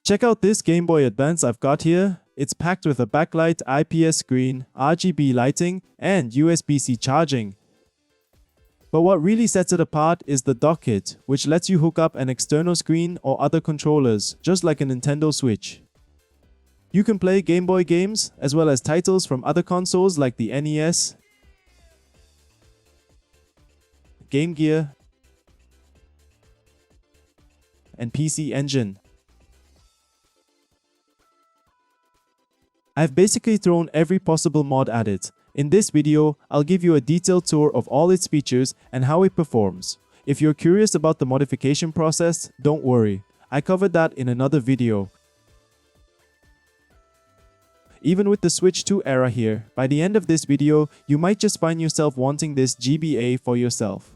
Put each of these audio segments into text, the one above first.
Check out this Game Boy Advance I've got here. It's packed with a backlight, IPS screen, RGB lighting, and USB-C charging. But what really sets it apart is the dock kit, which lets you hook up an external screen or other controllers, just like a Nintendo Switch. You can play Game Boy games, as well as titles from other consoles like the NES, Game Gear, and PC Engine. I've basically thrown every possible mod at it. In this video, I'll give you a detailed tour of all its features and how it performs. If you're curious about the modification process, don't worry. I covered that in another video. Even with the Switch 2 era here, by the end of this video, you might just find yourself wanting this GBA for yourself.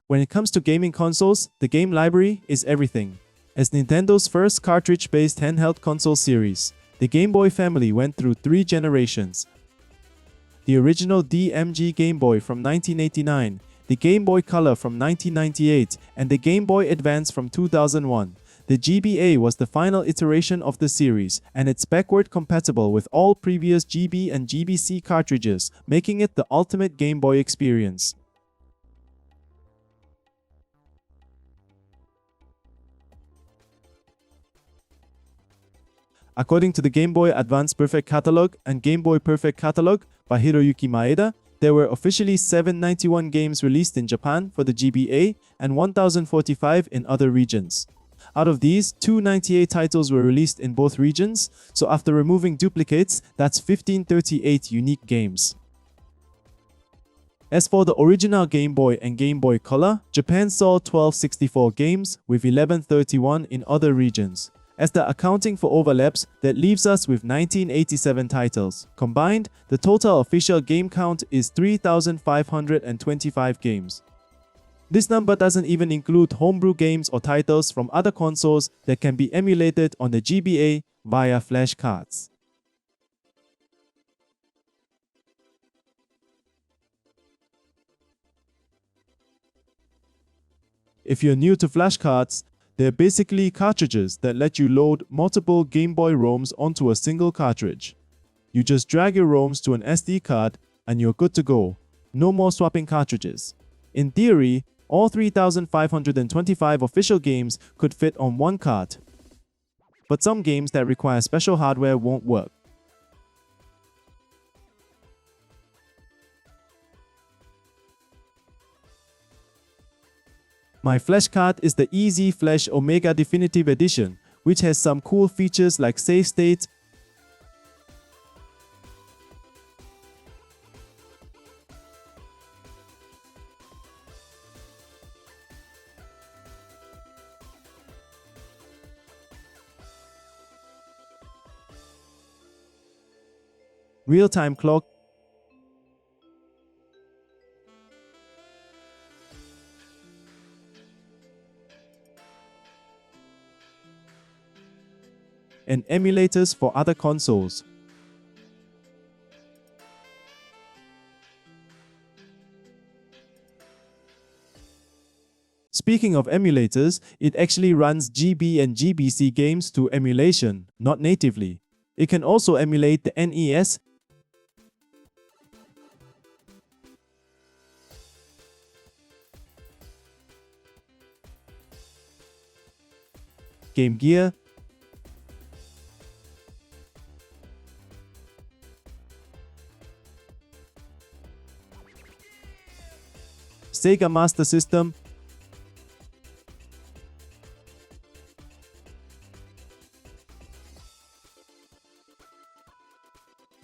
When it comes to gaming consoles, the game library is everything. As Nintendo's first cartridge-based handheld console series, the Game Boy family went through 3 generations. The original DMG Game Boy from 1989, the Game Boy Color from 1998, and the Game Boy Advance from 2001. The GBA was the final iteration of the series, and it's backward compatible with all previous GB and GBC cartridges, making it the ultimate Game Boy experience. According to the Game Boy Advance Perfect Catalog and Game Boy Perfect Catalog by Hiroyuki Maeda, there were officially 791 games released in Japan for the GBA and 1045 in other regions. Out of these, 298 titles were released in both regions, so after removing duplicates, that's 1538 unique games. As for the original Game Boy and Game Boy Color, Japan saw 1264 games with 1131 in other regions. As the accounting for overlaps, that leaves us with 1987 titles. Combined, the total official game count is 3,525 games. This number doesn't even include homebrew games or titles from other consoles that can be emulated on the GBA via flash cards. If you're new to flashcards, they're basically cartridges that let you load multiple Game Boy ROMs onto a single cartridge. You just drag your ROMs to an SD card and you're good to go. No more swapping cartridges. In theory, all 3,525 official games could fit on one card. But some games that require special hardware won't work. My flash card is the Easy Flash Omega Definitive Edition, which has some cool features like save state, real-time clock, and emulators for other consoles. Speaking of emulators, it actually runs GB and GBC games to emulation, not natively. It can also emulate the NES, Game Gear, Sega Master System,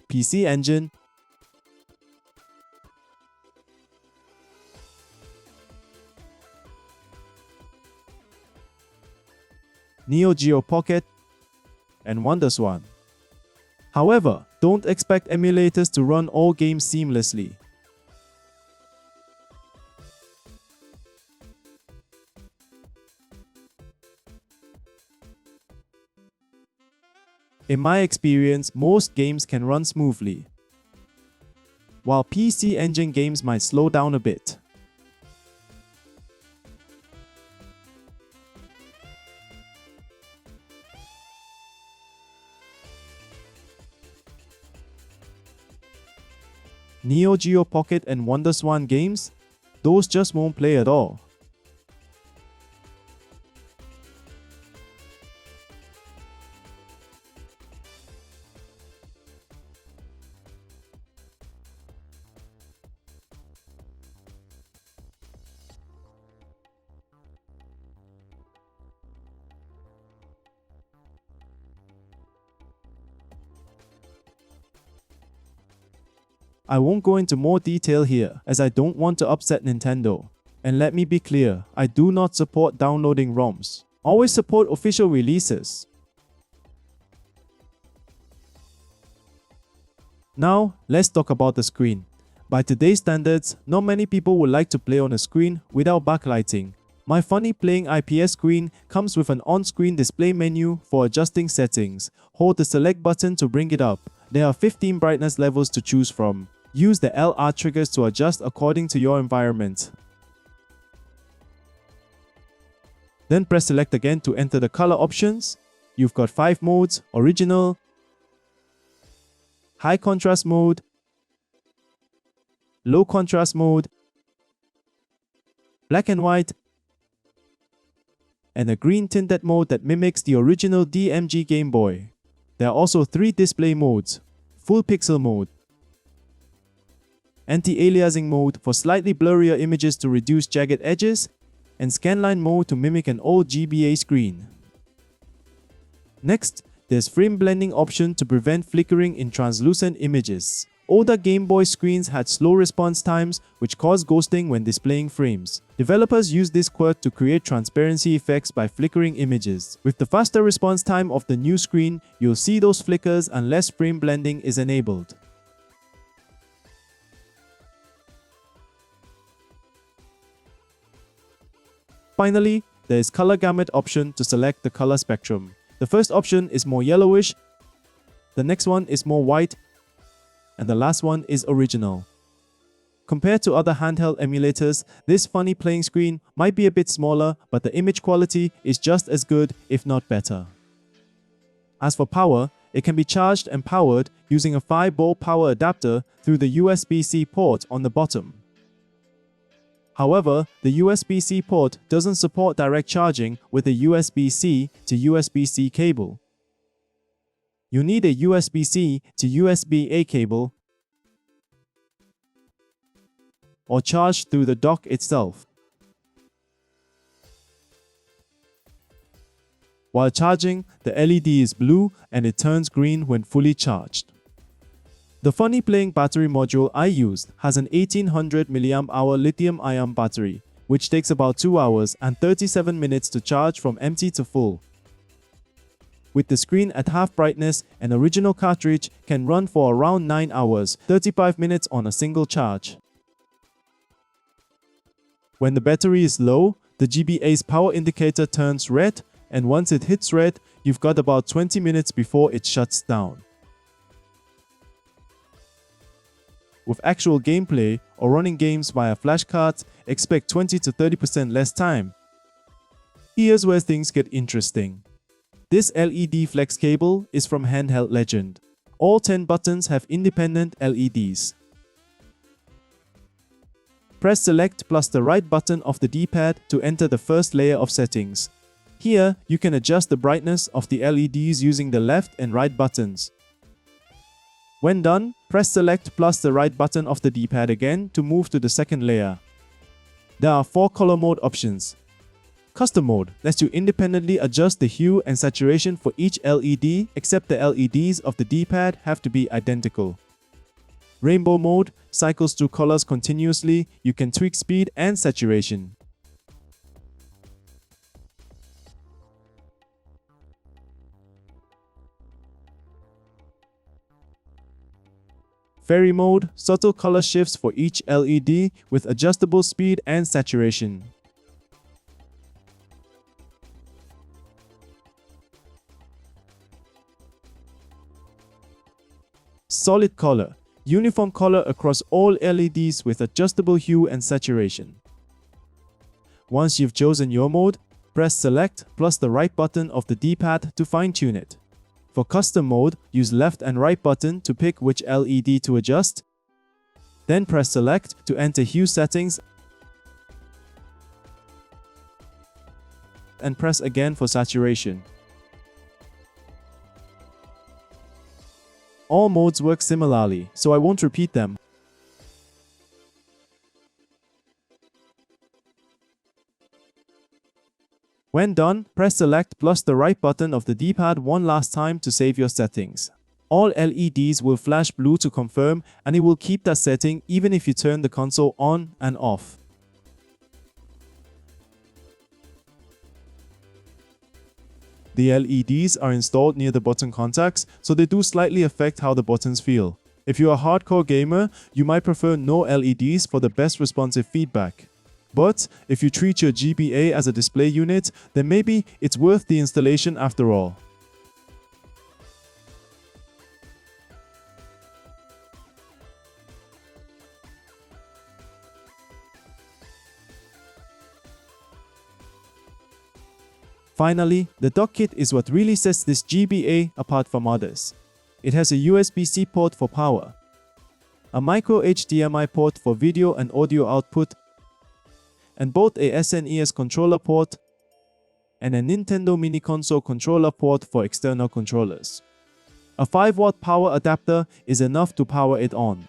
PC Engine, Neo Geo Pocket, and WonderSwan. However, don't expect emulators to run all games seamlessly. In my experience, most games can run smoothly, while PC Engine games might slow down a bit. Neo Geo Pocket and WonderSwan games? Those just won't play at all. I won't go into more detail here, as I don't want to upset Nintendo. And let me be clear, I do not support downloading ROMs. Always support official releases. Now, let's talk about the screen. By today's standards, not many people would like to play on a screen without backlighting. My funny playing IPS screen comes with an on-screen display menu for adjusting settings. Hold the select button to bring it up. There are 15 brightness levels to choose from. Use the LR triggers to adjust according to your environment. Then press select again to enter the color options. You've got 5 modes: original, high contrast mode, low contrast mode, black and white, and a green tinted mode that mimics the original DMG Game Boy. There are also 3 display modes: full pixel mode, anti-aliasing mode for slightly blurrier images to reduce jagged edges, and scanline mode to mimic an old GBA screen. Next, there's frame blending option to prevent flickering in translucent images. Older Game Boy screens had slow response times which caused ghosting when displaying frames. Developers used this quirk to create transparency effects by flickering images. With the faster response time of the new screen, you'll see those flickers unless frame blending is enabled. Finally, there is color gamut option to select the color spectrum. The first option is more yellowish, the next one is more white, and the last one is original. Compared to other handheld emulators, this funny playing screen might be a bit smaller, but the image quality is just as good, if not better. As for power, it can be charged and powered using a 5-volt power adapter through the USB-C port on the bottom. However, the USB-C port doesn't support direct charging with a USB-C to USB-C cable. You need a USB-C to USB-A cable or charge through the dock itself. While charging, the LED is blue and it turns green when fully charged. The funny playing battery module I used has an 1800 mAh lithium-ion battery, which takes about 2 hours and 37 minutes to charge from empty to full. With the screen at half brightness, an original cartridge can run for around 9 hours, 35 minutes on a single charge. When the battery is low, the GBA's power indicator turns red, and once it hits red, you've got about 20 minutes before it shuts down. With actual gameplay or running games via flashcards, expect 20 to 30% less time. Here's where things get interesting. This LED flex cable is from Handheld Legend. All 10 buttons have independent LEDs. Press select plus the right button of the D-pad to enter the first layer of settings. Here, you can adjust the brightness of the LEDs using the left and right buttons. When done, press select plus the right button of the D-pad again to move to the second layer. There are 4 color mode options. Custom mode lets you independently adjust the hue and saturation for each LED, except the LEDs of the D-pad have to be identical. Rainbow mode cycles through colors continuously. You can tweak speed and saturation. Fairy mode, subtle color shifts for each LED with adjustable speed and saturation. Solid color. Uniform color across all LEDs with adjustable hue and saturation. Once you've chosen your mode, press Select plus the right button of the D-pad to fine-tune it. For custom mode, use left and right button to pick which LED to adjust. Then press Select to enter hue settings and press again for saturation. All modes work similarly, so I won't repeat them. When done, press Select plus the right button of the D-pad one last time to save your settings. All LEDs will flash blue to confirm, and it will keep that setting even if you turn the console on and off. The LEDs are installed near the button contacts, so they do slightly affect how the buttons feel. If you're a hardcore gamer, you might prefer no LEDs for the best responsive feedback. But if you treat your GBA as a display unit, then maybe it's worth the installation after all. Finally, the dock kit is what really sets this GBA apart from others. It has a USB-C port for power, a micro HDMI port for video and audio output, and both a SNES controller port and a Nintendo Mini Console controller port for external controllers. A 5-watt power adapter is enough to power it on.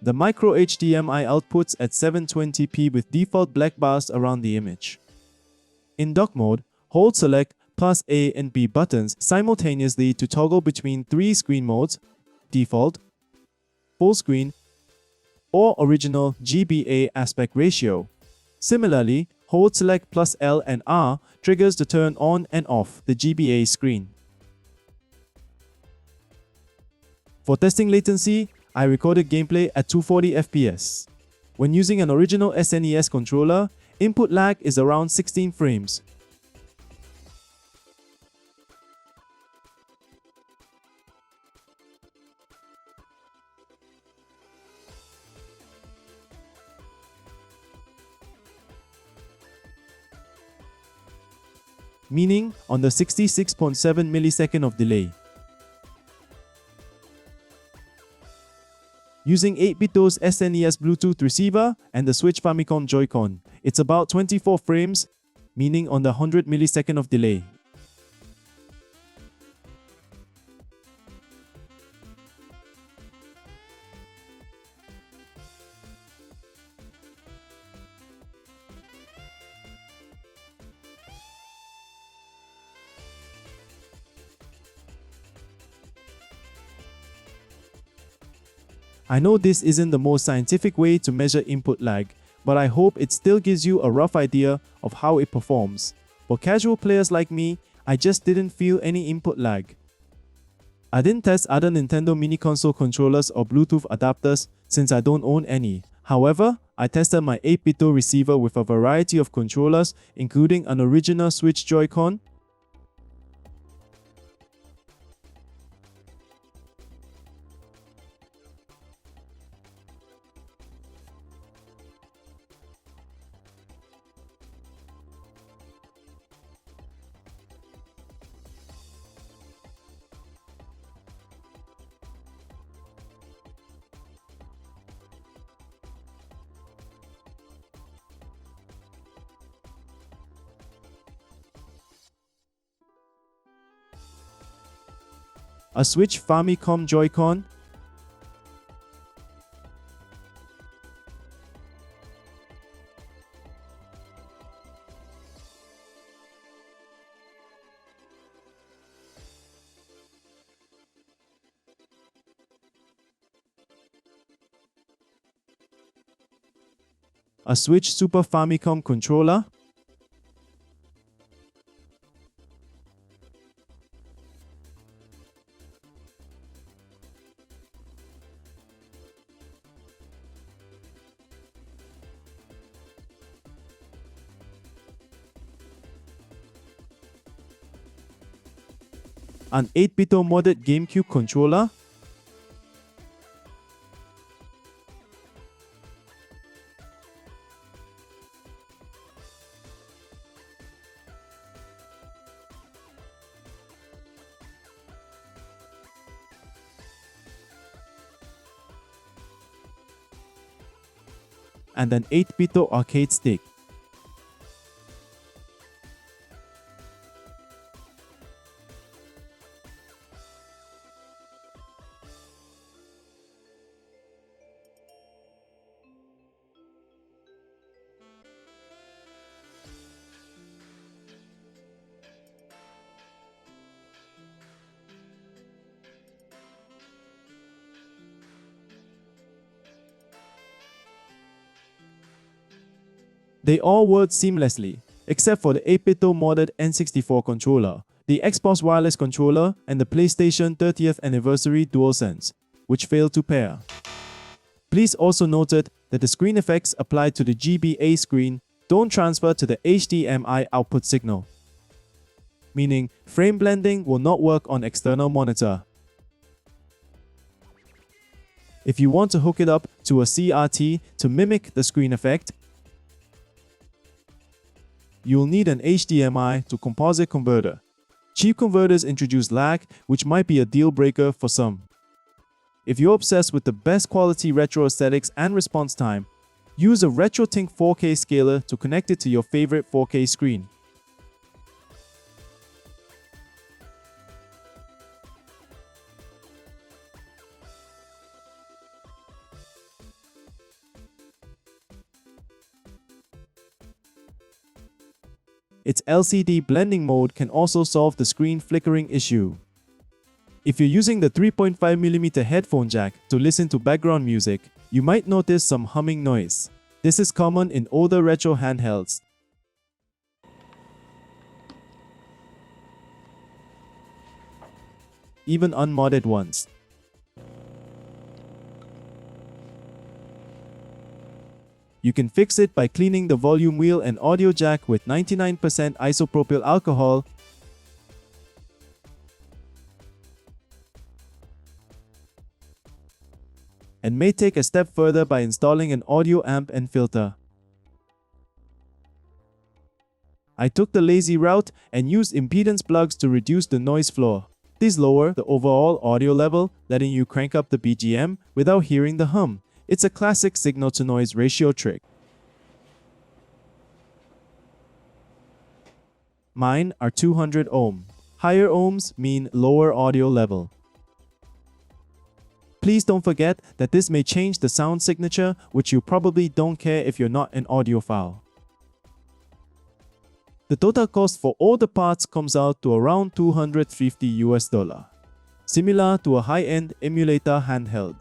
The micro HDMI outputs at 720p with default black bars around the image. In dock mode, hold Select plus A and B buttons simultaneously to toggle between 3 screen modes: default, full screen, or original GBA aspect ratio. Similarly, hold Select plus L and R triggers to turn on and off the GBA screen. For testing latency, I recorded gameplay at 240 FPS. When using an original SNES controller, input lag is around 16 frames. Meaning on the 66.7 millisecond of delay. Using 8-bit DOS SNES Bluetooth receiver and the Switch Famicom Joy-Con, it's about 24 frames, meaning on the 100 millisecond of delay. I know this isn't the most scientific way to measure input lag, but I hope it still gives you a rough idea of how it performs. For casual players like me, I just didn't feel any input lag. I didn't test other Nintendo Mini Console controllers or Bluetooth adapters since I don't own any. However, I tested my 8-bit DOS receiver with a variety of controllers, including an original Switch Joy-Con, a Switch Famicom Joy-Con, a Switch Super Famicom controller, An 8-bit modded GameCube controller? And an 8-bit arcade stick. They all worked seamlessly, except for the 8-bit modded N64 controller, the Xbox Wireless controller, and the PlayStation 30th Anniversary DualSense, which failed to pair. Please also note that the screen effects applied to the GBA screen don't transfer to the HDMI output signal, meaning frame blending will not work on external monitor. If you want to hook it up to a CRT to mimic the screen effect, you'll need an HDMI to composite converter. Cheap converters introduce lag, which might be a deal breaker for some. If you're obsessed with the best quality retro aesthetics and response time, use a RetroTink 4K scaler to connect it to your favorite 4K screen. Its LCD blending mode can also solve the screen flickering issue. If you're using the 3.5mm headphone jack to listen to background music, you might notice some humming noise. This is common in older retro handhelds. Even unmodded ones. You can fix it by cleaning the volume wheel and audio jack with 99% isopropyl alcohol and may take a step further by installing an audio amp and filter. I took the lazy route and used impedance plugs to reduce the noise floor. These lower the overall audio level, letting you crank up the BGM without hearing the hum. It's a classic signal-to-noise ratio trick. Mine are 200 ohm. Higher ohms mean lower audio level. Please don't forget that this may change the sound signature, which you probably don't care if you're not an audiophile. The total cost for all the parts comes out to around $250, similar to a high-end emulator handheld.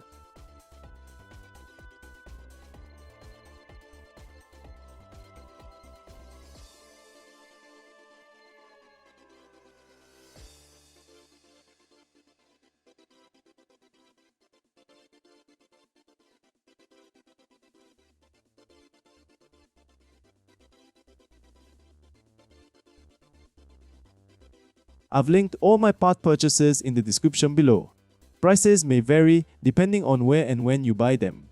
I've linked all my part purchases in the description below. Prices may vary depending on where and when you buy them.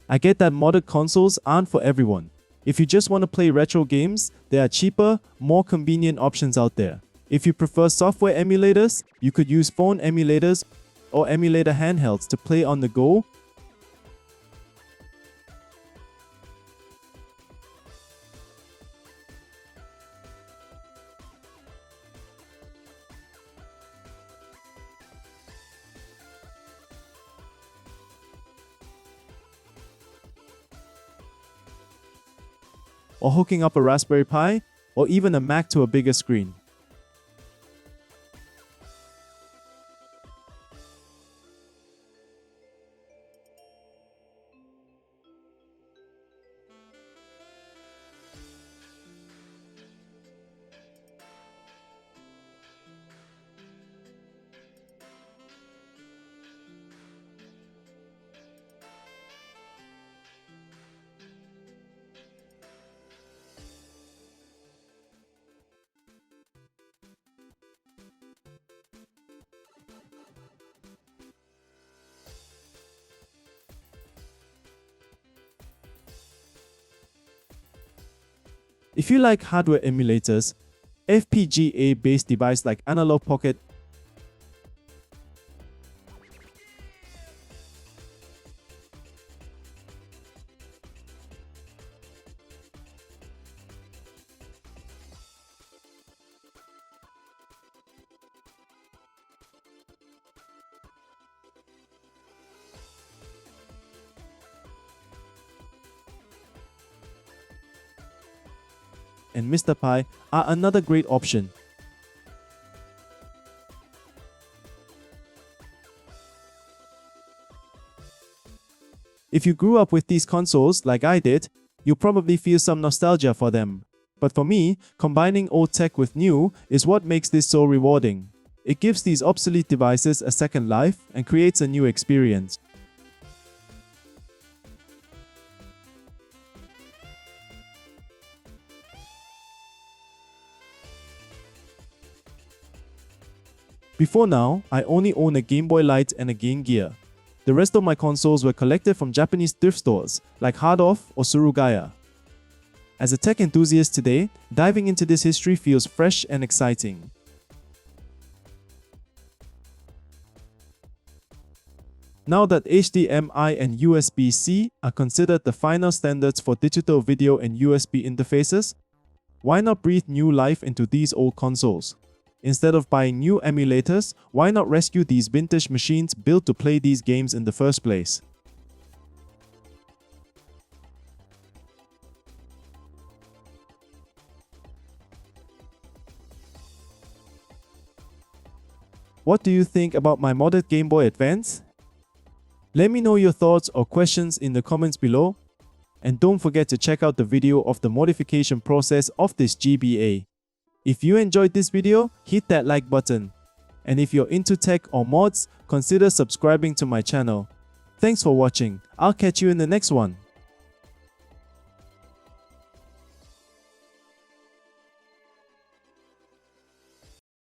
I get that modded consoles aren't for everyone. If you just want to play retro games, there are cheaper, more convenient options out there. If you prefer software emulators, you could use phone emulators or emulator handhelds to play on the go. Or hooking up a Raspberry Pi, or even a Mac to a bigger screen. If you like hardware emulators, FPGA-based device like Analog Pocket and Mr. Pi are another great option. If you grew up with these consoles like I did, you'll probably feel some nostalgia for them. But for me, combining old tech with new is what makes this so rewarding. It gives these obsolete devices a second life and creates a new experience. Before now, I only owned a Game Boy Light and a Game Gear. The rest of my consoles were collected from Japanese thrift stores like Hardoff or Surugaya. As a tech enthusiast today, diving into this history feels fresh and exciting. Now that HDMI and USB-C are considered the final standards for digital video and USB interfaces, why not breathe new life into these old consoles? Instead of buying new emulators, why not rescue these vintage machines built to play these games in the first place? What do you think about my modded Game Boy Advance? Let me know your thoughts or questions in the comments below. And don't forget to check out the video of the modification process of this GBA. If you enjoyed this video, hit that like button. And if you're into tech or mods, consider subscribing to my channel. Thanks for watching. I'll catch you in the next one.